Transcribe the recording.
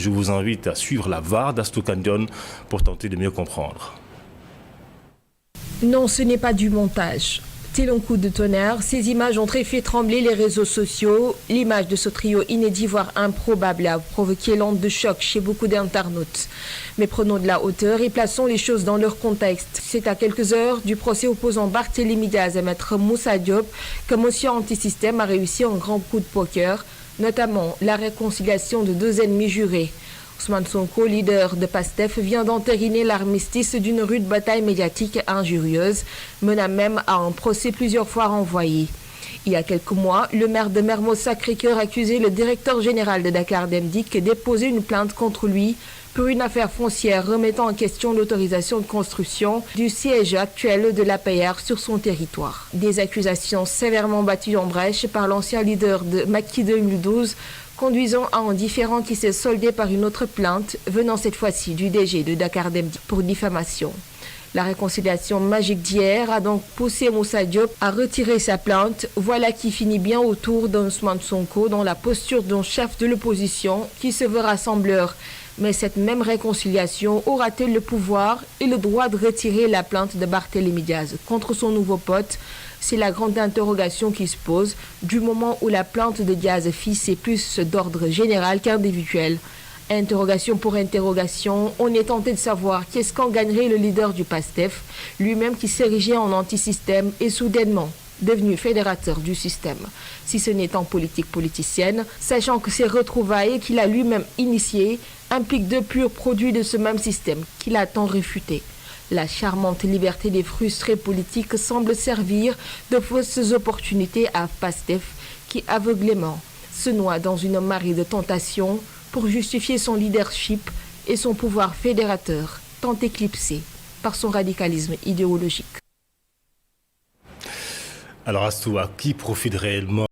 Je vous invite à suivre la VAR d'Astokandion pour tenter de mieux comprendre. Non, ce n'est pas du montage. Tel un coup de tonnerre, ces images ont très fait trembler les réseaux sociaux. L'image de ce trio inédit, voire improbable, a provoqué l'onde de choc chez beaucoup d'internautes. Mais prenons de la hauteur et plaçons les choses dans leur contexte. C'est à quelques heures du procès opposant Barthélémy Diaz et Maître Moussa Diop que Motion Antisystème a réussi un grand coup de poker, notamment la réconciliation de deux ennemis jurés. Ousmane Sonko, leader de PASTEF, vient d'entériner l'armistice d'une rude bataille médiatique injurieuse, menant même à un procès plusieurs fois renvoyé. Il y a quelques mois, le maire de Mermoz Sacré-Cœur accusait le directeur général de Dakar Dem Dikk de déposer une plainte contre lui pour une affaire foncière remettant en question l'autorisation de construction du siège actuel de l'APR sur son territoire. Des accusations sévèrement battues en brèche par l'ancien leader de Macky 2012, conduisant à un différend qui s'est soldé par une autre plainte, venant cette fois-ci du DG de Dakar Dem Dikk pour diffamation. La réconciliation magique d'hier a donc poussé Moussa Diop à retirer sa plainte. Voilà qui finit bien autour d'Ousmane Sonko dans la posture d'un chef de l'opposition qui se veut rassembleur. Mais cette même réconciliation aura-t-elle le pouvoir et le droit de retirer la plainte de Barthélémy Diaz contre son nouveau pote? C'est la grande interrogation qui se pose du moment où la plainte de Diaz fils est plus d'ordre général qu'individuel. Interrogation pour interrogation, on est tenté de savoir qu'est-ce qu'en gagnerait le leader du PASTEF, lui-même qui s'érigeait en antisystème et soudainement devenu fédérateur du système. Si ce n'est en politique politicienne, sachant que ces retrouvailles qu'il a lui-même initiées impliquent de purs produits de ce même système qu'il a tant réfuté. La charmante liberté des frustrés politiques semble servir de fausses opportunités à PASTEF qui aveuglément se noie dans une marée de tentations pour justifier son leadership et son pouvoir fédérateur, tant éclipsé par son radicalisme idéologique. Alors Astou, à qui profite réellement